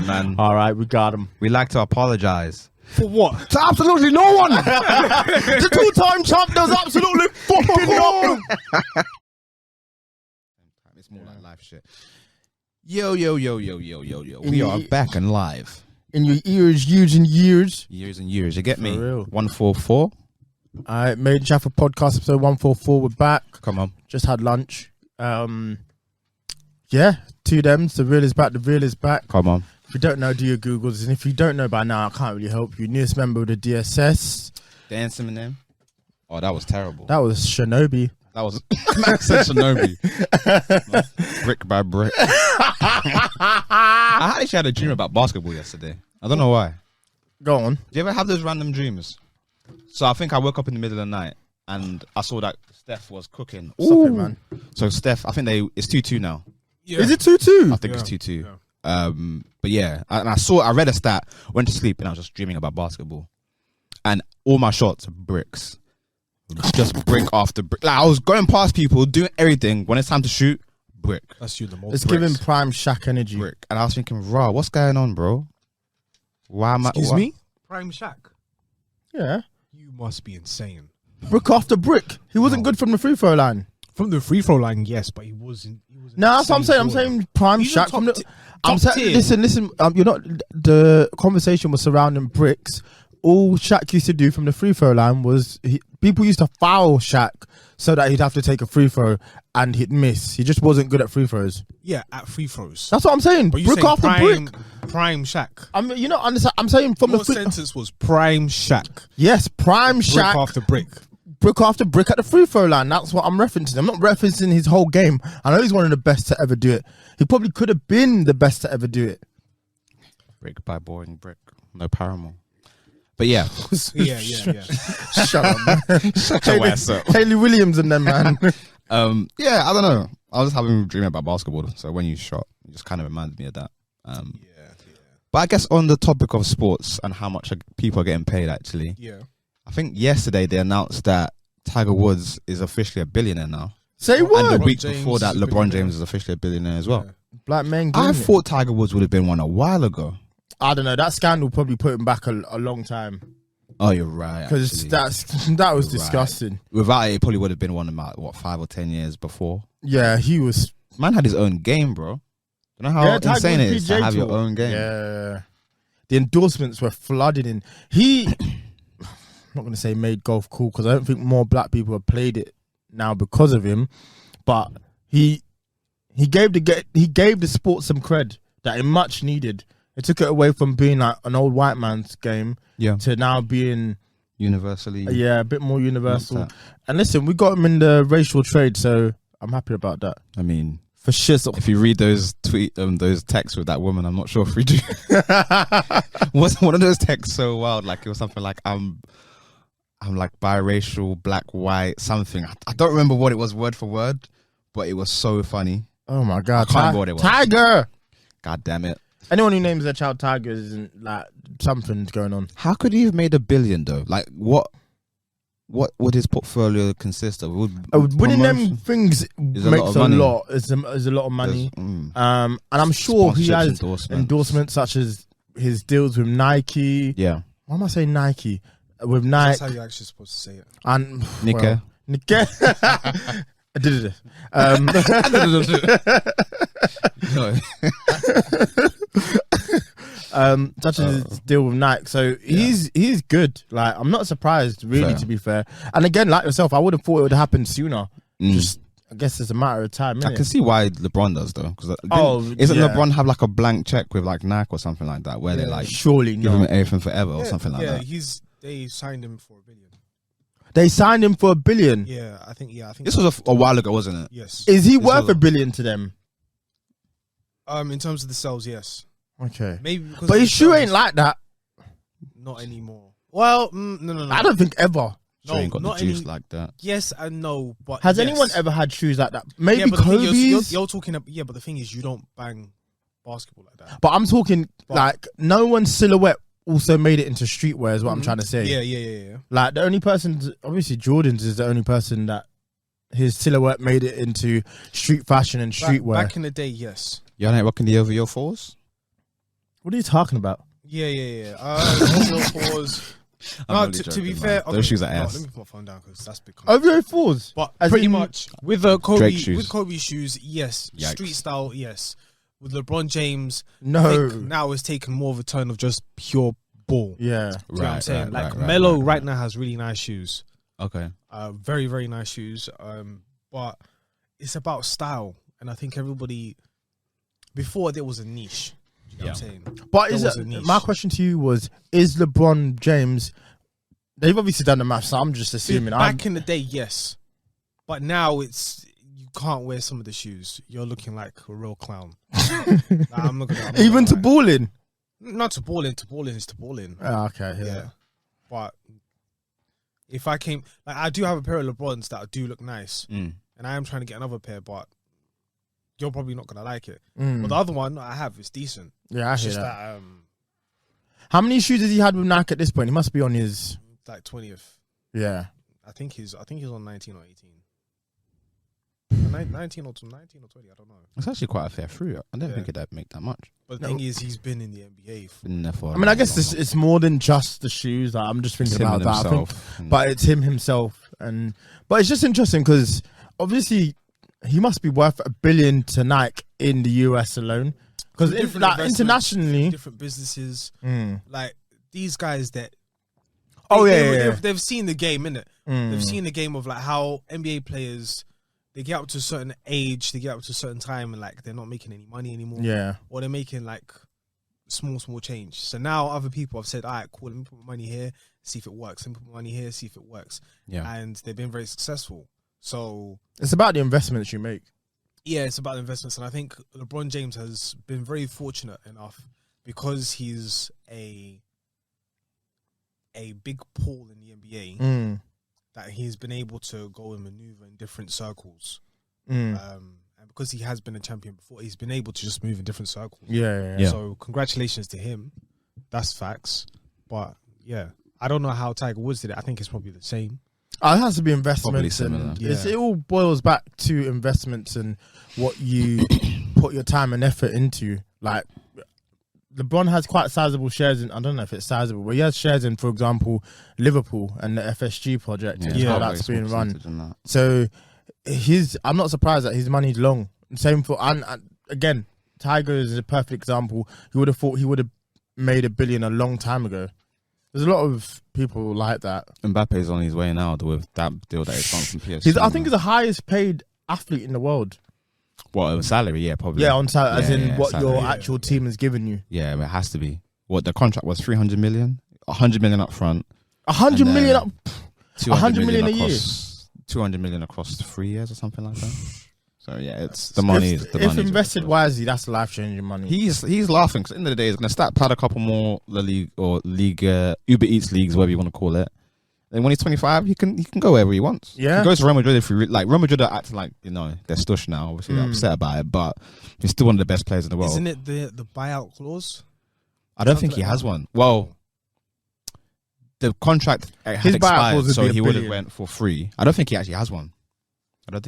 man. All right, we got him. We like to apologize. For what? To absolutely no one. The two-time champ does absolutely fucking nothing. It's more like live shit. Yo. We are back and live. In your ears, years and years. Years and years. You get me? For real. 144. All right, Made In Chafford podcast episode 144. We're back. Come on. Just had lunch. Yeah, two dems. The real is back. The real is back. Come on. If you don't know, do your Googles. And if you don't know by now, I can't really help you. Newest member of the DSS. Dancing in them. Oh, that was terrible. That was Shinobi. That was Max said Shinobi. Brick by brick. I actually had a dream about basketball yesterday. I don't know why. Go on. Do you ever have those random dreams? So I think I woke up in the middle of the night and I saw that Steph was cooking. Stop it, man. So Steph, I think it's 2-2 now. Yeah. Is it 2-2? I think it's 2-2. Yeah. But yeah, and I read a stat, went to sleep and I was just dreaming about basketball. And all my shots are bricks. Just brick after brick. Like I was going past people, doing everything. When it's time to shoot, brick. That's you the most. It's giving prime Shaq energy. Brick. And I was thinking, raw, what's going on, bro? Why am I? Excuse me? Prime Shaq. Yeah. You must be insane. Brick after brick. He wasn't good from the free throw line. From the free throw line, yes, but he wasn't. No, that's what I'm saying. I'm saying prime He's Shaq. top I'm saying, listen. You're not. The conversation was surrounding bricks. All Shaq used to do from the free throw line was people used to foul Shaq so that he'd have to take a free throw and he'd miss. He just wasn't good at free throws. Yeah, at free throws. That's what I'm saying. But Brick after brick. Prime Shaq. I mean, you know, understand. I'm saying from Your the free. sentence was prime Shaq. Yes, prime Brick Shaq. after brick. Brick after brick at the free throw line. That's what I'm referencing. I'm not referencing his whole game. I know he's one of the best to ever do it. He probably could have been the best to ever do it. Brick by boring brick. No Paramore. But yeah. Yeah. Shut up, man. Shut your ass up. Haley Williams and them, man. Yeah, I don't know. I was having a dream about basketball. So when you shot, it just kind of reminded me of that. But I guess on the topic of sports and how much people are getting paid, actually. Yeah. I think yesterday they announced that Tiger Woods is officially a billionaire now. Say what? And the week James before that, is a LeBron billionaire. James is officially a billionaire as well. Yeah. Black men. I getting it. thought Tiger Woods would have been one a while ago. I don't know. That scandal probably put him back a long time Oh, you're right. because actually. that was You're disgusting. Without it, probably would have been one about, 5 or 10 years before. Yeah, he was. Man had his own game, bro. You know how Tiger insane it Woods is to PJ have your Tour. own game? Yeah, the endorsements were flooded in. I'm not going to say made golf cool because I don't think more black people have played it now because of him, but he gave the sport some cred that it much needed. It took it away from being like an old white man's game to now being Universally. a bit more universal. Like that. And listen, we got him in the racial trade, so I'm happy about that. I mean, For shizzle. if you read those those texts with that woman, I'm not sure if we do. Was one of those texts so wild? Like it was something like I'm like biracial, black, white, something. I don't remember what it was word for word, but it was so funny. Oh my God. I can't remember what it was. Tiger! God damn it. Anyone who names their child Tiger isn't like something's going on. How could he have made $1 billion though? Like what would his portfolio consist of? Winning them things Is a lot makes of a money. lot. Is a lot of money. And I'm sure he has endorsements such as his deals with Nike. Yeah. Why am I saying Nike? With Nike. That's how you're actually supposed to say it. And Nika. Nike. I did it. No. Such as his deal with Nike. So he's good. Like I'm not surprised, really, Fair. to be fair. And again, like yourself, I would have thought it would happen sooner. Mm. Just I guess it's a matter of time. I Innit? can see why LeBron does though. Because isn't LeBron have like a blank check with like Nike or something like that, where they like surely give no. him everything forever or something like that? They signed him for $1 billion. They signed him for $1 billion. Yeah, I think. This was a while ago, wasn't it? Yes. Is he This worth was $1 billion to them? In terms of the sales, yes. Okay, Maybe because but of his the shoe sales, ain't like that. not anymore. Well, no. I don't think ever. Sure, ain't got the not juice any- like that. Yes and no, but Has yes. anyone ever had shoes like that? Maybe Yeah, but the thing is, Kobe's. you're talking. But the thing is, you don't bang basketball like that. But I'm talking But- like no one's silhouette also made it into streetwear. Is what I'm trying to say. Yeah. Like the only person, obviously Jordan's is the only person that his silhouette made it into street fashion and streetwear. Back in the day, yes. You ain't rocking the over your fours? What are you talking about? Yeah. OVO4s. I'm No, only to joking, be man. fair, Those shoes are ass. Let me put my phone down because that's become. OVO4s. But As pretty in- much with the Kobe, Drake shoes. with Kobe shoes, yes. Yikes. Street style, yes. With LeBron James, I No. think now it's taken more of a turn of just pure ball. Yeah. Do you know what I'm saying? Like right, Melo right. right now has really nice shoes. Okay. Very, very nice shoes. But it's about style. And I think everybody, before there was a niche. You know what I'm saying? But There is was it, a niche. my question to you was: is LeBron James? They've obviously done the math, so I'm just assuming. Back in the day, yes. But now it's, you can't wear some of the shoes. You're looking like a real clown. Like, I'm not gonna Even to lie. balling. Not to balling. To balling is to balling. Okay, yeah. Yeah. But if I came, like, I do have a pair of LeBrons that do look nice, and I am trying to get another pair, but you're probably not gonna like it. But the other one I have is decent. Yeah, I It's hear just that. that How many shoes has he had with Nike at this point? He must be on his. like 20th. Yeah. I think he's on 19 or 18. 19 or 20, I don't know. It's actually quite a fair fruit. I don't Yeah. think it'd make that much. But the thing is, he's been in the NBA. Been there for. I mean, I guess it's more than just the shoes. Like, I'm just thinking about that. I think, but it's him himself, but it's just interesting because obviously he must be worth $1 billion to Nike in the US alone. Because Different like, investments, internationally, different businesses, Mm. like these guys that. Oh, They've seen the game, innit? Mm. They've seen the game of like how NBA players, they get up to a certain age, they get up to a certain time, and like they're not making any money anymore. Yeah. Or they're making like small change. So now other people have said, all right, cool, let me put my money here, see if it works. Let me put my money here, see if it works. Yeah. And they've been very successful. So It's about the investments you make. yeah, it's about investments. And I think LeBron James has been very fortunate enough because he's a big pool in the NBA that he's been able to go and maneuver in different circles. And because he has been a champion before, he's been able to just move in different circles. Yeah. So congratulations to him. That's facts. But yeah, I don't know how Tiger Woods did it. I think it's probably the same. It has to be investments. Probably And similar. it all boils back to investments and what you put your time and effort into. Like, LeBron has quite sizable shares in, I don't know if it's sizable, but he has shares in, for example, Liverpool and the FSG project and how that's being run. So I'm not surprised that his money's long. Same for, and again, Tiger is a perfect example. He would have thought he would have made $1 billion a long time ago. There's a lot of people like that. Mbappe's on his way now with that deal that he's got from PSG. I think he's the highest paid athlete in the world. What, salary? Yeah, probably. Yeah, on salary, as in what salary. your actual team has given you. Yeah, it has to be. What the contract was, 300 million, 100 million up front, 100 million up. 100 million a year. across, 200 million across 3 years or something like that. So yeah, it's the money. If invested wisely, that's life changing money. He's laughing because at the end of the day, he's going to start pad a couple more La Liga or Liga Uber Eats leagues, whatever you want to call it. And when he's 25, he can go wherever he wants. Yeah, he goes to Real Madrid if like Real Madrid are acting like they're stush now. Obviously, they're upset about it, but he's still one of the best players in the world. Isn't it the buyout clause? I don't think he has one. Well, the contract had His buyout expired, clause would so be $1 he would have billion. went for free. I don't think he actually has one. They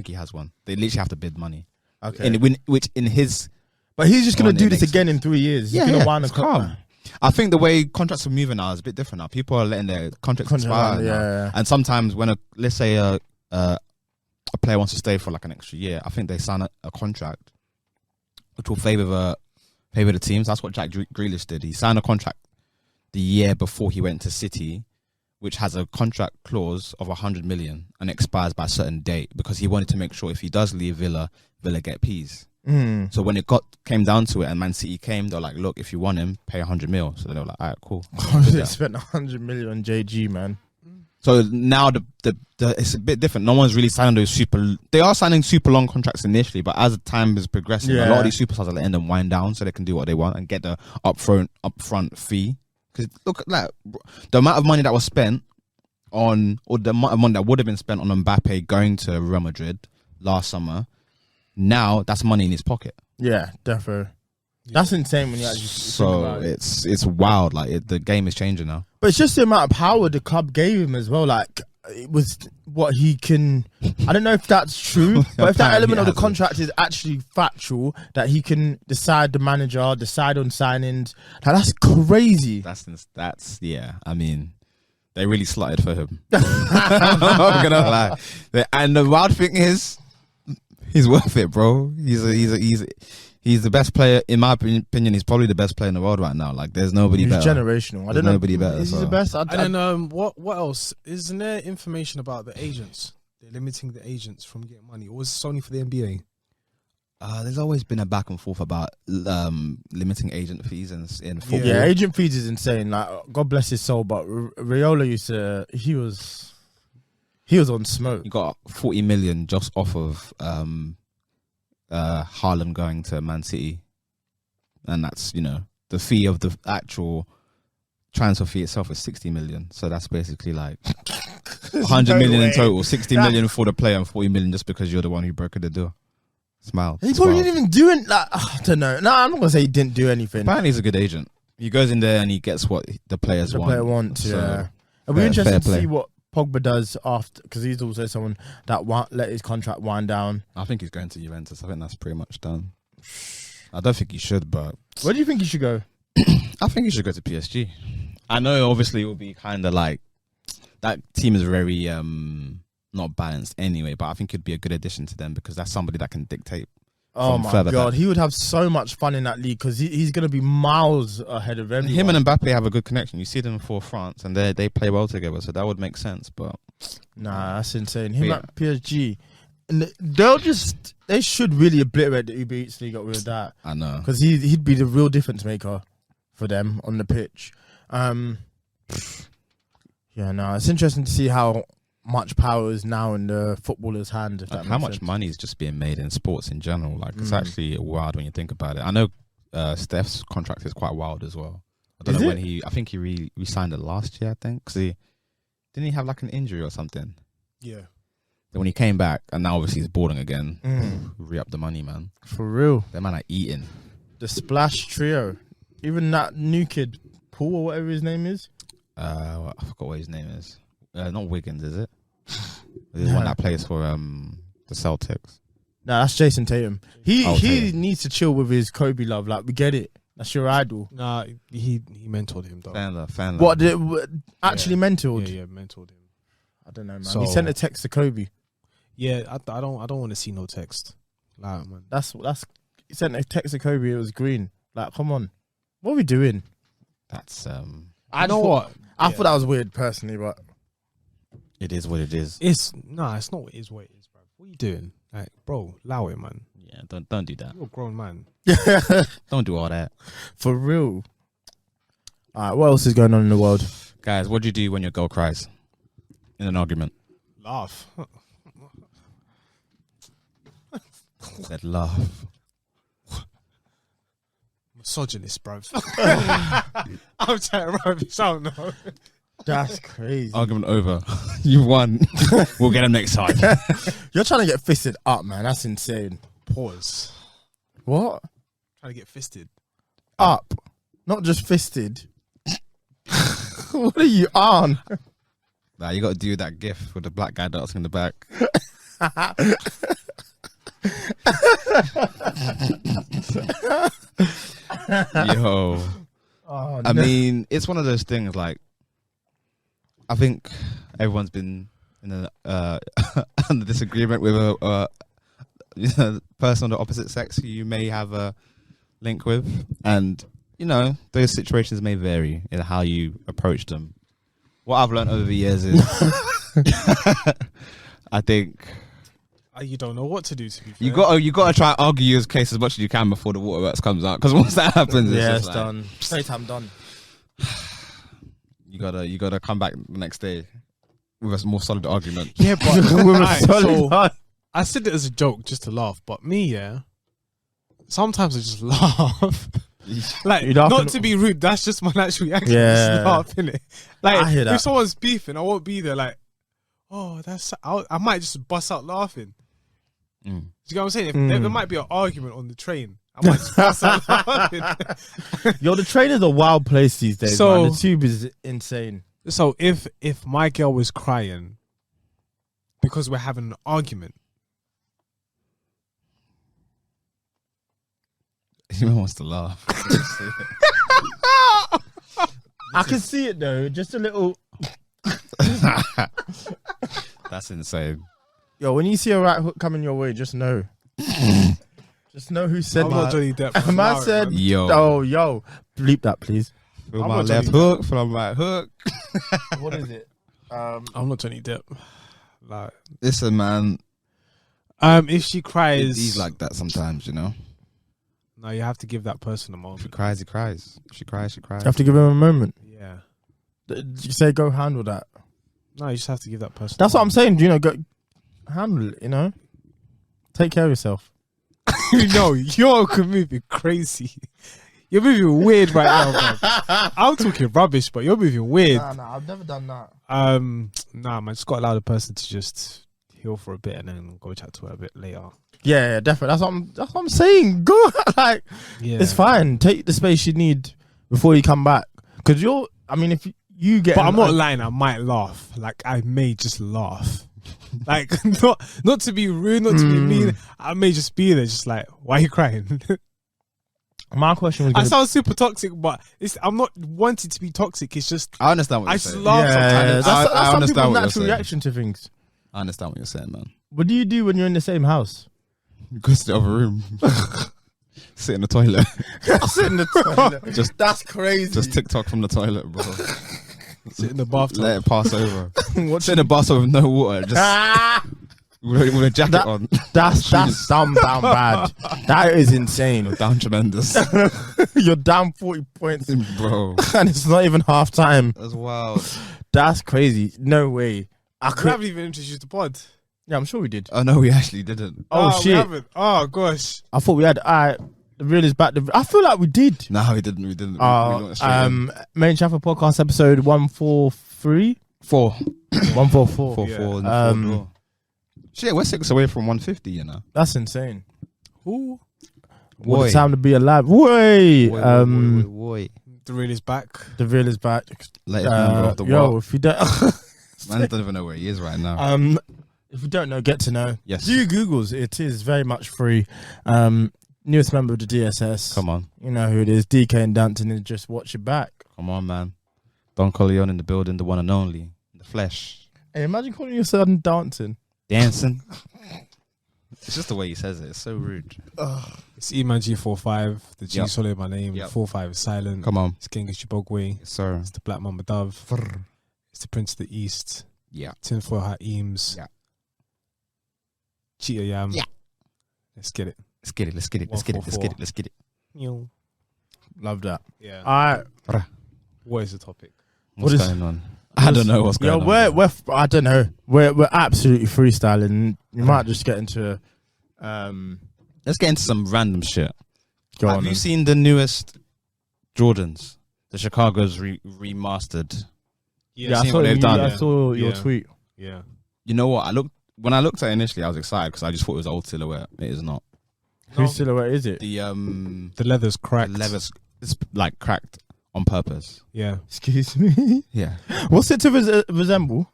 literally have to bid money. Okay, Which in his, but he's just gonna One, do it this makes again in 3 years. He's gonna wind it's the clock. calm. I think the way contracts are moving now is a bit different now. People are letting their contracts expire. Yeah. And sometimes when let's say a player wants to stay for like an extra year, I think they sign a contract which will favor the teams. That's what Jack Grealish did. He signed a contract the year before he went to City, which has a contract clause of 100 million and expires by a certain date because he wanted to make sure if he does leave Villa get peas. So when it came down to it and Man City came, they're like, look, if you want him, pay 100 mil. So they were like, all right, cool. They spent 100 million on JG, man. So now it's a bit different. No one's really signing those they are signing super long contracts initially, but as time is progressing, a lot of these superstars are letting them wind down so they can do what they want and get the upfront fee. Because look at that, the amount of money that was spent on, or the amount of money that would have been spent on Mbappe going to Real Madrid last summer, now that's money in his pocket. Yeah, definitely. That's insane when you actually think about it. It's wild. Like the game is changing now. But it's just the amount of power the club gave him as well. Like, it was what he can. I don't know if that's true, but if that element of the contract is actually factual, that he can decide the manager, decide on signings, that's crazy. That's yeah. I mean, they really slotted for him. I'm not gonna lie. And the wild thing is, he's worth it, bro. He's the best player, in my opinion. He's probably the best player in the world right now. Like, there's nobody better. He's generational. I don't know. Nobody better. Is he the best? And then what else? Isn't there information about the agents? They're limiting the agents from getting money. Or was this only for the NBA? There's always been a back and forth about limiting agent fees in football. Yeah, agent fees is insane. Like, God bless his soul, but Raiola used to. He was on smoke. He got 40 million just off of Haaland going to Man City, and that's, you know, the fee of the actual transfer fee itself is 60 million. So that's basically like 100 million in total. 60 million for the player and 40 million just because you're the one who brokered the deal. Smile. He probably didn't even do it. Like, I don't know. No, I'm not gonna say he didn't do anything. Apparently, he's a good agent. He goes in there and he gets what the players want. The player wants. So, yeah. It'll be interesting to see what Pogba does after, because he's also someone that won't let his contract wind down. I think he's going to Juventus. I think that's pretty much done. I don't think he should, but where do you think he should go? I think he should go to PSG. I know, obviously, it will be kind of like that team is very not balanced anyway, but I think it'd be a good addition to them because that's somebody that can dictate. Oh my God, he would have so much fun in that league because he's going to be miles ahead of everyone. Him and Mbappe have a good connection. You see them for France and they play well together, so that would make sense. But nah, that's insane. Him at PSG, and they should really obliterate the Uber Eats league up with that. I know, because he'd be the real difference maker for them on the pitch. Yeah, no, it's interesting to see how much power is now in the footballer's hand. If that how much sense. money is just being made in sports in general. Like, it's actually wild when you think about it. I know Steph's contract is quite wild as well. I don't know when I think he re-signed it last year, I think. Because didn't he have like an injury or something? Yeah. Then when he came back, and now obviously he's boarding again, re-up the money, man. For real. That man are eating. The Splash Trio. Even that new kid, Paul or whatever his name is. I forgot what his name is. Not Wiggins, is it? There's one that plays for the Celtics. No, that's Jason Tatum. He needs to chill with his Kobe love. Like, we get it. That's your idol. Nah, he mentored him though. Fan what actually mentored? Yeah, mentored him. I don't know, man. So, he sent a text to Kobe. Yeah, I don't want to see no text. Like, man. That's he sent a text to Kobe. It was green. Like, come on, what are we doing? That's I know what I thought that was weird personally, but it is what it is. It's not what it is, bro. What are you doing? Like, bro, allow it, man. Yeah, don't do that. You're a grown man. Don't do all that. For real. All right, what else is going on in the world? Guys, what do you do when your girl cries in an argument? Laugh. Said laugh. Misogynist, bro. I'm telling you, I don't know. That's crazy. Argument over. You won. We'll get him next time. You're trying to get fisted up, man. That's insane. Pause. What? Trying to get fisted. Up. Not just fisted. What are you on? Nah, you got to do that gif with the black guy dancing in the back. Yo. Oh, I mean, it's one of those things, like, I think everyone's been in a under disagreement with a person of the opposite sex who you may have a link with, and those situations may vary in how you approach them. What I've learned over the years is, I think you don't know what to do. To be fair, you got to try and argue your case as much as you can before the waterworks comes out, because once that happens, it's done. Straight time done. You gotta come back the next day with a more solid argument. Yeah, but solid I said it as a joke just to laugh, but me, sometimes I just laugh. Like, not to be rude, that's just my natural reaction. Just laugh, innit? Like, I hear that. If someone's beefing, I won't be there like, oh, I might just bust out laughing. Do you get what I'm saying? If there might be an argument on the train, I might just bust out laughing. Yo, the train is a wild place these days, man. The tube is insane. So if my girl was crying because we're having an argument. Eman wants to laugh. I can see it though. Just a little. That's insane. Yo, when you see a right hook coming your way, just know. Just know who said I'm not that. Johnny Depp. Man said, Yo. "Oh, yo, bleep that, please." Feel I'm my not left Johnny hook, feel my right hook. What is it? I'm not Johnny Depp. Like, Listen, man. if she cries, He's like that sometimes, you know. no, you have to give that person a If he moment. cries, he cries. If she cries, she cries. You have to give him a moment. Yeah. You say, "Go handle that." No, you just have to give that person. That's what I'm saying. You know, go handle it. You know, take care of yourself. No, you're moving crazy. You're moving weird right now, man. I'm talking rubbish, but you're moving weird. Nah, I've never done that. Nah, man, just got to allow the person to just heal for a bit and then go chat to her a bit later. Yeah, definitely. That's what I'm saying. Go, like, Yeah, it's fine. Take the space you need before you come back. Because if you get, but I'm not lying. I might laugh. Like, I may just laugh. Like, not to be rude, not to be mean. I may just be there, just like, why are you crying? My question was, I sound super toxic, but I'm not wanting to be toxic. It's just I understand what I you're just saying. laugh yeah, sometimes. that's I some understand people's what you're natural saying. reaction to things. I understand what you're saying, man. What do you do when you're in the same house? Go to the other room. Sit in the toilet. Sit in the toilet. That's crazy. Just TikTok from the toilet, bro. Sit in the bathtub. Let it pass over. What Sit in the bathtub with no water. Just with a jacket on. That's down bad. That is insane. Down tremendous. You're down 40 points, Bro. and it's not even half time. That's wild. That's crazy. No way. I We could. haven't even introduced the pod. Yeah, I'm sure we did. Oh, no, we actually didn't. Oh We shit! haven't. Oh gosh. I thought we had. The real is back. I feel like we did. No, we didn't. We went straight in. Made in Chafford podcast episode 143. 4. 144. 4 Yeah. 4 in the fourth door. Shit, we're 6 away from 150, you know. That's insane. Ooh. What Boy. a time to be alive. Boy. Boy. The real is back. The real is back. Latest member of the yo, world. if you don't, Man don't even know where he is right now. if you don't know, get to know. Yes. Do Googles. It is very much free. Newest member of the DSS. Come on. You know who it is. DK and Danton, and just watch it back. Come on, man. Don Corleone in the building, the one and only. In the flesh. Hey, imagine calling your son Danton. Dancing. It's just the way he says it. It's so rude. It's Eman G45. The G Yep. solid my name. Yep. 45 is silent. Come on. It's Genghis Chibogwe. Yes, sir. It's the Black Mama Dove. It's the Prince of the East. Yeah. Tinfoil Hat Eames. Yeah. Cheetah Yam. Yeah. Let's get it. Let's get it. Let's get it. Let's get it. Let's get it. Let's get it. Love that. Yeah. All right. What is the topic? What's What is- going on? I don't know what's going on. We're I don't know. We're absolutely freestyling. You might just get into Let's get into some random shit. go Have on. you then. seen the newest Jordans? The Chicago's remastered. Yeah, I seen saw, what they've done. I saw your Yeah. tweet. Yeah. You know what? When I looked at it initially, I was excited because I just thought it was old silhouette. It is not. Whose silhouette is it? The The leather's cracked. leather's it's like cracked on purpose. Yeah. Excuse me. Yeah, What's it to resemble?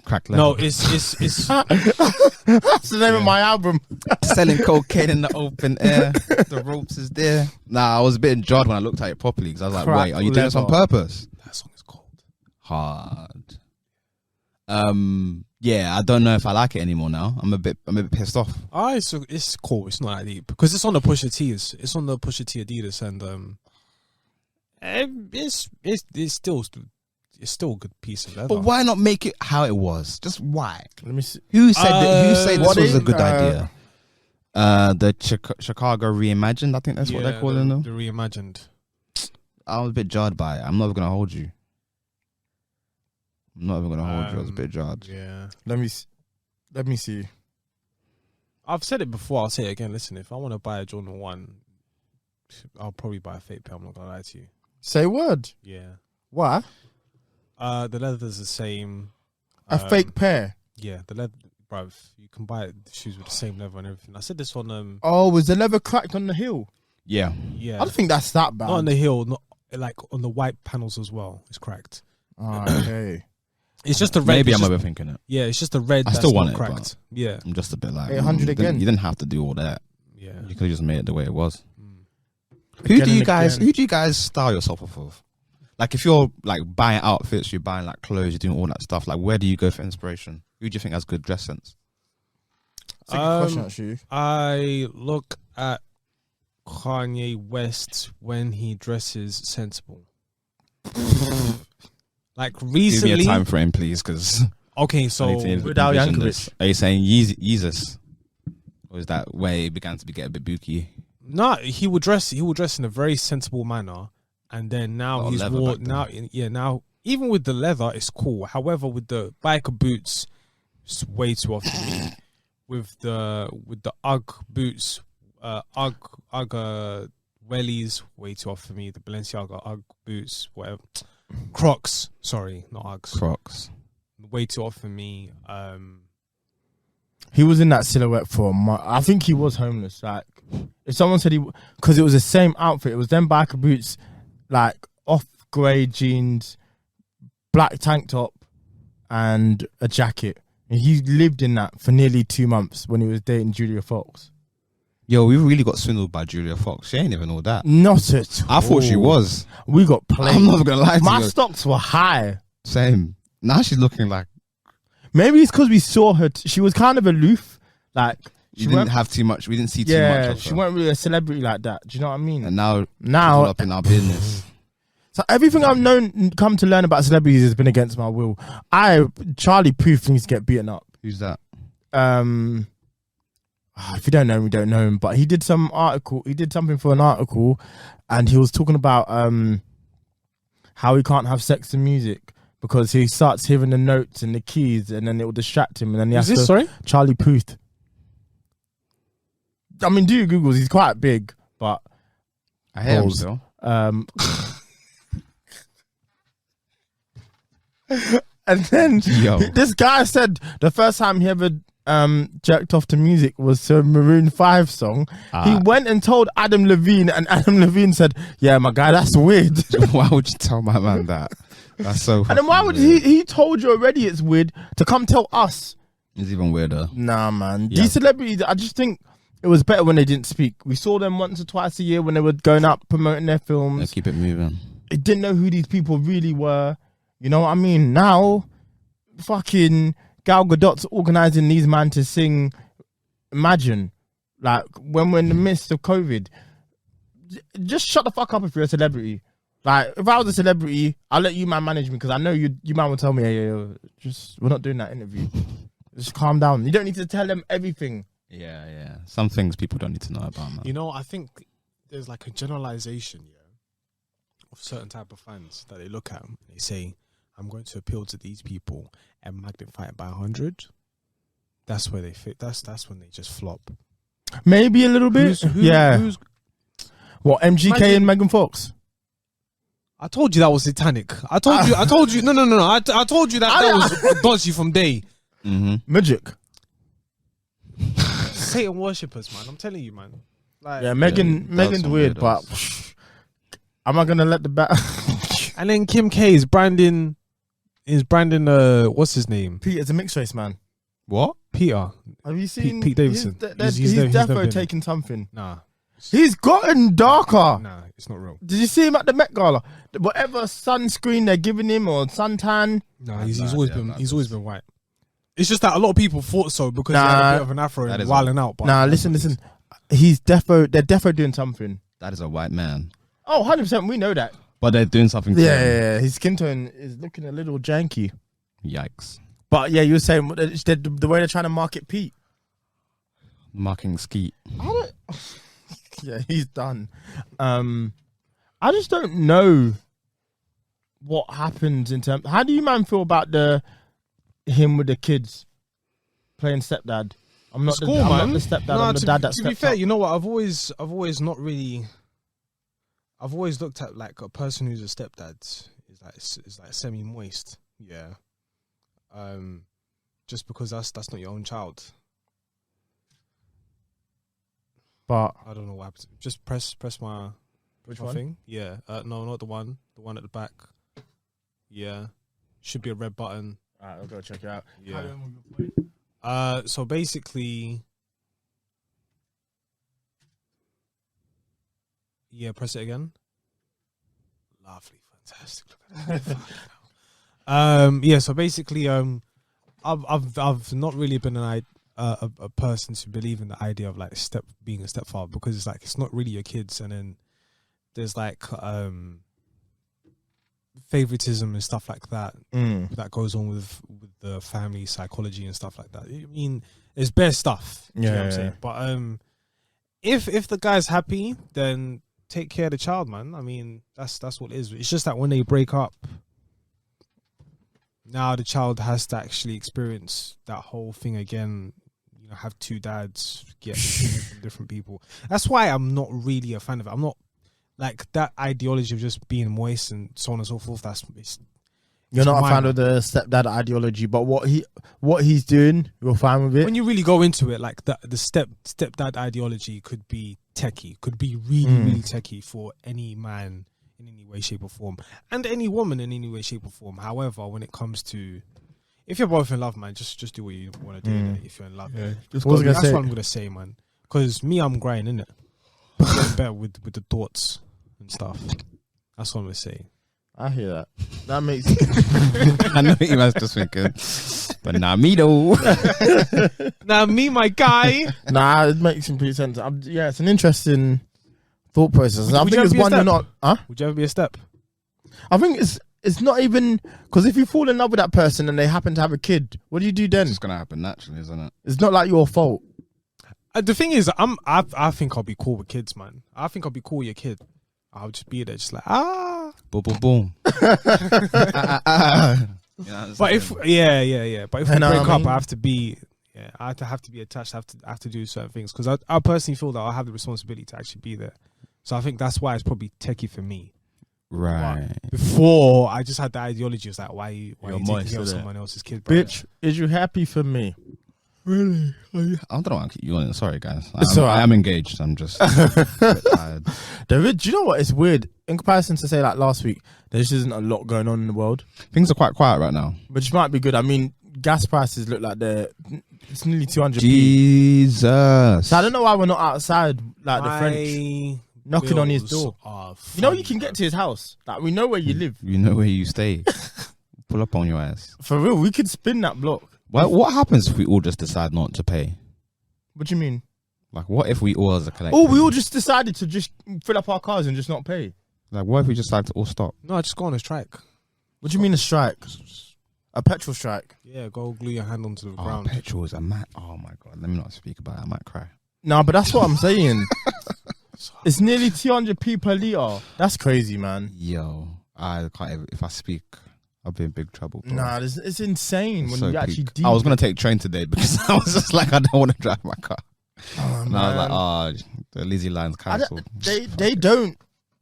cracked leather. No, it's That's the name of my album. Selling cocaine in the open air. The ropes is there. Nah, I was a bit jarred when I looked at it properly because I was like, Cracked wait, are you doing this on leather. purpose? that song is cold. Hard. Yeah, I don't know if I like it anymore now. I'm a bit pissed off. It's cool. It's not that deep because it's on the Pusha T. It's on the Pusha T Adidas, and it's still a good piece of leather. But why not make it how it was? Just why? Let me see. Who said this what was a is, good idea? The Chicago Reimagined, I think that's what they're calling them. The reimagined. I was a bit jarred by it. I'm not even gonna hold you. I'm not even gonna hold you. I was a bit jarred. Yeah. Let me see. I've said it before. I'll say it again. Listen, if I want to buy a Jordan 1, I'll probably buy a fake pair. I'm not gonna lie to you. Say word. Yeah. Why? The leather's the same. A fake pair. Yeah, the leather, bruv. You can buy the shoes with the same leather and everything. I said this on Oh, was the leather cracked on the heel? Yeah. yeah. I don't think that's that bad. Not on the heel, not like on the white panels as well. It's cracked. Okay. It's just the red. Maybe it's I'm just, overthinking it. Yeah, it's just the red. I That's still want not it, cracked. Yeah, I'm just a bit like 800 again. You didn't have to do all that. yeah. You could have just made it the way it was. Again Who and do you guys style yourself off of? Like if you're like buying outfits, you're buying like clothes, you're doing all that stuff. Like where do you go for inspiration? Who do you think has good dress sense? That's a good question, actually. I look at Kanye West when he dresses sensible. Like recently, Give me a time frame, please, because okay, so Without Yankovic. Are you saying Yeezus? Or is that where it began to get a bit booky? no, he will dress in a very sensible manner, and then now he's leather wore back then. now even with the leather it's cool. However, with the biker boots, it's way too off for me. With the UGG boots, UGG wellies, way too off for me. The Balenciaga UGG boots, whatever. Crocs, sorry, not Uggs. Crocs. Way too off for me. He was in that silhouette for a month. I think he was homeless. Like, if someone said because it was the same outfit, it was them biker boots, like off grey jeans, black tank top, and a jacket. And he lived in that for nearly 2 months when he was dating Julia Fox. Yo, we really got swindled by Julia Fox. She ain't even all that. Not at all. I thought she was. We got played. I'm not gonna lie to My you. stocks were high. Same. Now she's looking like Maybe it's because we saw her. She was kind of aloof. Like, you didn't have too much. We didn't see too much yeah, of her. she wasn't really a celebrity like that. Do you know what I mean? And now she's Now, all up in our business. so everything I've come to learn about celebrities has been against my will. Charlie Puth needs to get beaten up. Who's that? If you don't know him, you don't know him. But he did some article. He did something for an article, and he was talking about how he can't have sex and music because he starts hearing the notes and the keys, and then it will distract him. And then he has to. Sorry? Charlie Puth. I mean, do Googles? He's quite big, but I hear him Balls. still. And then Yo. this guy said the first time he ever jerked off to music was to a Maroon 5 song. He went and told Adam Levine, and Adam Levine said, "Yeah, my guy, that's weird." Why would you tell my man that? That's so. And then why would he told you already it's weird to come tell us? It's even weirder. Nah, man. Yeah. These celebrities, I just think it was better when they didn't speak. We saw them once or twice a year when they were going out promoting their films. Let's keep it moving. I didn't know who these people really were. You know what I mean? Now, fucking Gal Gadot's organising these man to sing Imagine. Like, when we're in the midst of COVID. Just shut the fuck up if you're a celebrity. Like, if I was a celebrity, I'll let you man manage me because I know you man will tell me, hey, just, we're not doing that interview. Just calm down. You don't need to tell them everything. Yeah. Some things people don't need to know about, man. You know, I think there's like a generalization, of certain type of fans that they look at and they say, "I'm going to appeal to these people and magnify it by 100." That's where they fit. That's when they just flop. Maybe a little bit. Who's, What, MGK Imagine- and Megan Fox? I told you that was satanic. I told you. No. I told you that was dodgy from day. Magic. Satan worshippers, man. I'm telling you, man. Like, Yeah, Megan's some weird, weirdos. but am I gonna let the bat? And then Kim K is branding. What's his name? Peter's a mixed race man. What? Peter. Have you seen Pete Davidson. He's never defo been- taking something. Nah. He's gotten darker. Nah, it's not real. Did you see him at the Met Gala? Whatever sunscreen they're giving him or suntan. Nah, he's always been white. It's just that a lot of people thought so because he had Nah. a bit of an afro That and is wilding out. But Nah, listen. They're defo doing something. That is a white man. Oh, 100%, we know that. But they're doing something. to him. Yeah. His skin tone is looking a little janky. Yikes. But yeah, you were saying the way they're trying to market Pete. Marking skeet. Yeah, he's done. I just don't know what happens in terms. How do you man feel about him with the kids playing stepdad? I'm not the stepdad. I'm the dad that To be steps fair, up. you know what? I've always not really. I've always looked at like a person who's a stepdad is like semi moist. Yeah. Just because that's not your own child. But I don't know what happened. Just press my which my one? thing. Yeah. No, not the one. The one at the back. Yeah. Should be a red button. Alright, I'll go check it out. Yeah. So basically, yeah. Press it again. Lovely, fantastic. Look at that. Yeah. So basically, I've not really been a person to believe in the idea of like being a stepfather, because it's like it's not really your kids, and then there's like favoritism and stuff like that that goes on with the family psychology and stuff like that. I mean, it's bare stuff. You know what I'm saying? But if the guy's happy, then take care of the child, man. I mean, that's what it is. It's just that when they break up, now the child has to actually experience that whole thing again. You know, have two dads, get opinions from different people. That's why I'm not really a fan of it. I'm not like that ideology of just being moist and so on and so forth. You're not a fan of the stepdad ideology, but what he's doing, you're fine with it. When you really go into it, like the stepdad ideology could be techie, could be really techie for any man in any way, shape or form, and any woman in any way, shape or form. However, when it comes to, if you're both in love, man, just do what you want to do. If you're in love, that's what I'm gonna say, man. Because me, I'm grinding, innit? Getting better with the thoughts and stuff. That's what I'm gonna say. I hear that. That makes. I know you must just thinking, but not me though. Now me, my guy. Nah, it makes complete sense. Yeah, it's an interesting thought process. I think it's one you're not. Huh? Would you ever be a step? I think it's not even because if you fall in love with that person and they happen to have a kid, what do you do then? It's gonna happen naturally, isn't it? It's not like your fault. The thing is, I think I'll be cool with kids, man. I think I'll be cool with your kid. I'll just be there, just like boom, boom, boom. But if But if we break up, I have to be attached. I have to do certain things because I personally feel that I have the responsibility to actually be there. So I think that's why it's probably techie for me. Right. But before, I just had the ideology. It was like, why are you taking care of someone else's kid, brother? Bitch, is you happy for me? Really? I don't want to keep you on it. Sorry, guys. I am engaged. I'm just a bit tired. David, do you know what? It's weird. In comparison to, say, like last week, there just isn't a lot going on in the world. Things are quite quiet right now. Which might be good. I mean, gas prices look like it's nearly 200. Jesus. So I don't know why we're not outside, like the French, knocking on his door. You know, you can get to his house. Like, we know where you live. You know where you stay. Pull up on your ass. For real, we could spin that block. Well, what happens if we all just decide not to pay? What do you mean? Like, what if we all as a collective? Oh, we all just decided to just fill up our cars and just not pay. Like, what if we just decide to all stop? No, just go on a strike. What do you mean a strike? A petrol strike? Yeah, go glue your hand onto the ground. Petrol is a mat. Oh my God, let me not speak about it. I might cry. No, but that's what I'm saying. It's nearly 200p per litre. That's crazy, man. Yo, I can't even, if I speak, I'll be in big trouble, bro. Nah, it's insane when so you actually I was going to take train today because I was just like, I don't want to drive my car. And I was like, the Lizzie line's cancelled.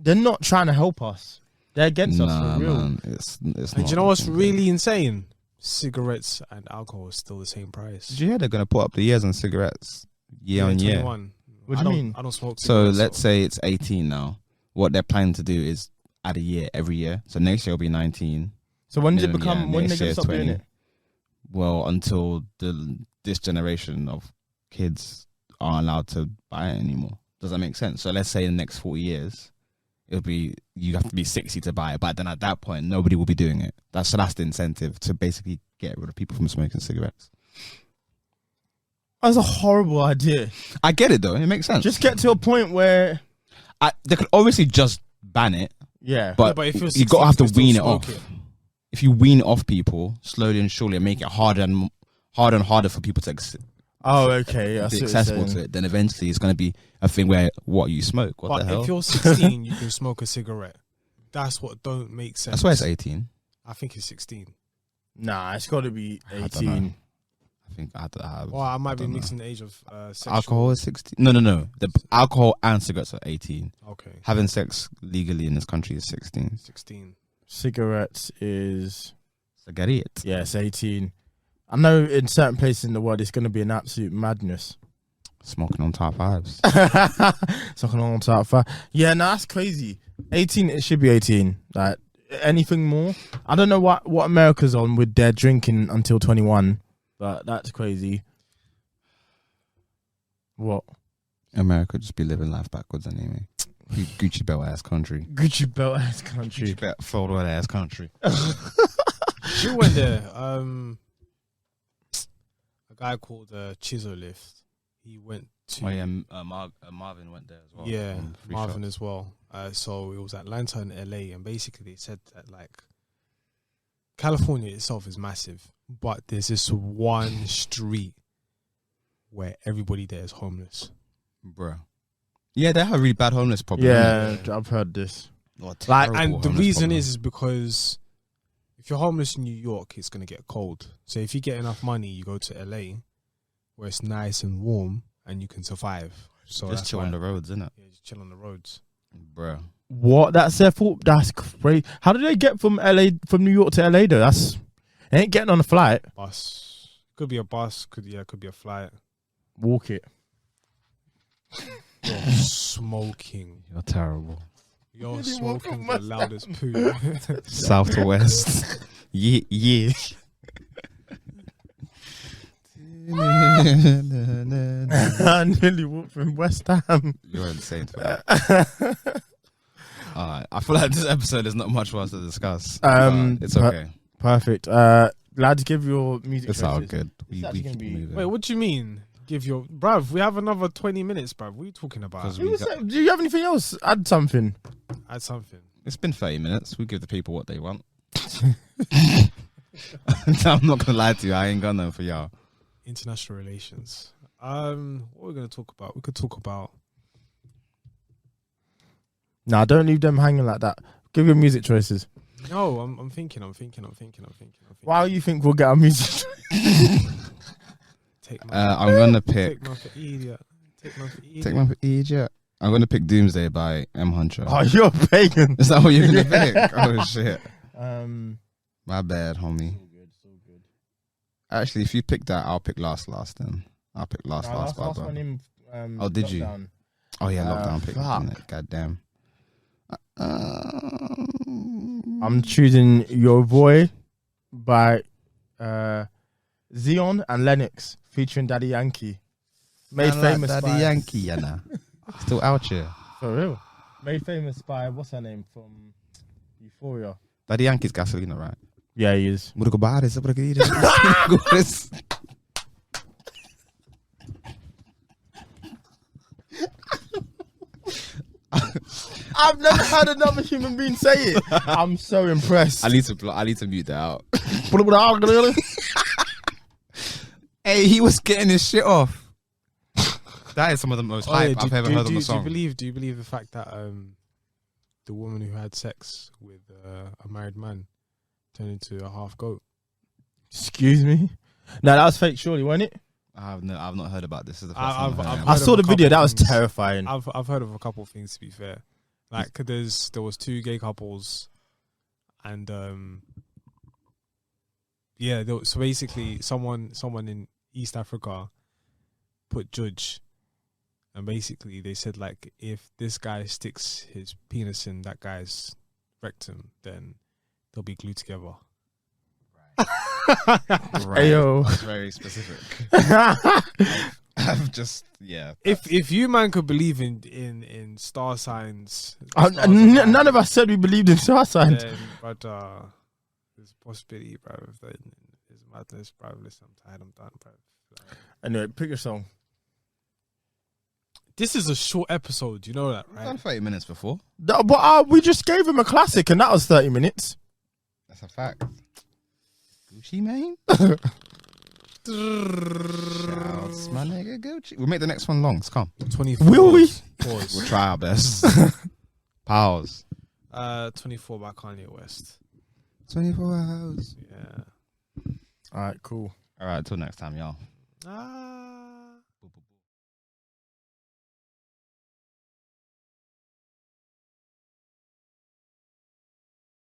They're not trying to help us. They're against us for real. Man, it's and not. Do you know what's really insane? Cigarettes and alcohol is still the same price. Did you hear they're going to put up the years on cigarettes year on year? 21. What do you mean? I don't smoke cigarettes. So let's say it's 18 now. What they're planning to do is add a year every year. So next year will be 19. So when does it become? When they gonna stop doing it? Well, until this generation of kids aren't allowed to buy it anymore. Does that make sense? So let's say in the next 40 years, it'll be you have to be 60 to buy it. But then at that point, nobody will be doing it. That's the incentive to basically get rid of people from smoking cigarettes. That's a horrible idea. I get it though. It makes sense. Just get to a point where they could obviously just ban it. Yeah, but if you got to have to wean it off. If you wean it off people slowly and surely and make it harder and harder for people to okay, be accessible to it, then eventually it's going to be a thing where you smoke. What the hell? If you're 16, you can smoke a cigarette. That's what don't make sense. That's why it's 18. I think it's 16. Nah, it's got to be 18. I think I might be mixing the age of sexual. Alcohol is 16. No. The alcohol and cigarettes are 18. Okay. Having sex legally in this country is 16. 16. Cigarettes is cigarette. Yeah, it's 18. I know in certain places in the world it's going to be an absolute madness. Smoking on top fives. Smoking on top five. Yeah, no, that's crazy. 18, it should be 18. Like, anything more? I don't know what America's on with their drinking until 21, but that's crazy. What? America just be living life backwards anyway. Gucci belt ass country. Gucci belt ass country. Gucci belt forward ass country. She went there. A guy called Chisel Lift. He went to. Oh yeah, Marvin went there as well. Yeah, Marvin as well. So it was Atlanta and LA, and basically they said that like California itself is massive, but there's this one street where everybody there is homeless. Bro. Yeah, they have a really bad homeless problem. Yeah, I've heard this. And the reason is because if you're homeless in New York, it's gonna get cold. So if you get enough money, you go to LA, where it's nice and warm and you can survive. So just chill on the roads, innit? Yeah, just chill on the roads, bro. What? That's their fault. That's crazy. How do they get from New York to LA though? They ain't getting on a flight. Bus could be a bus. Could be a flight. Walk it. You're smoking. You're terrible. You're smoking the loudest poo. South to west. Yeah. I nearly walked from West Ham. You're insane for that. I feel like this episode is not much for us to discuss. It's okay. Perfect. Lads, give your music. It's all good. We gonna be... Wait, what do you mean? Give your bruv. We have another 20 minutes, bruv. What are you talking about? Do you have anything else? Add something. Add something. It's been 30 minutes. We give the people what they want. I'm not gonna lie to you. I ain't got none for y'all. International relations. What are we gonna talk about? We could talk about. Nah, don't leave them hanging like that. Give your music choices. No, I'm thinking. Why do you think we'll get our music? I'm gonna pick. Take Man for Egypt. I'm gonna pick Doomsday by M Huncho. Oh, you're pagan. Is that what you're gonna pick? Oh shit. My bad, homie. So good. Actually, if you pick that, I'll pick last then. I'll pick last. Last one in, oh, did you? Oh yeah, lockdown pick. Fuck. God damn. I'm choosing Your Boy by Zion and Lennox featuring Daddy Yankee. Made famous Daddy by Yankee, yeah. Still out here. For real. Made famous by what's her name from Euphoria. Daddy Yankee's Gasolina, right? Yeah, he is. I've never had another human being say it. I'm so impressed. I need to mute that out. Hey, he was getting his shit off. That is some of the most hype I've ever heard on the song. Do you believe the fact that the woman who had sex with a married man turned into a half goat? Excuse me? No, that was fake, surely, wasn't it? I've not heard about this. This is the first time I saw the video. That was terrifying. I've heard of a couple of things, to be fair. Like there was two gay couples, and so basically someone in East Africa put judge, and basically they said like if this guy sticks his penis in that guy's rectum, then they'll be glued together. Right. Ayo. That's very specific. I've just If you man could believe in star signs, none of us said we believed in star signs. But there's a possibility, bro. If there's madness, bro. Listen, I'm tired. I'm done, bro. Anyway, pick your song. This is a short episode. You know that, right? We've done 30 minutes before. But we just gave him a classic, and that was 30 minutes. That's a fact. Gucci, man. Shouts, my nigga Gucci. We'll make the next one long. It's calm. 24. Will we? Pause. We'll try our best. Pause. 24 by Kanye West. 24 hours. Yeah. All right, cool. All right, till next time, y'all.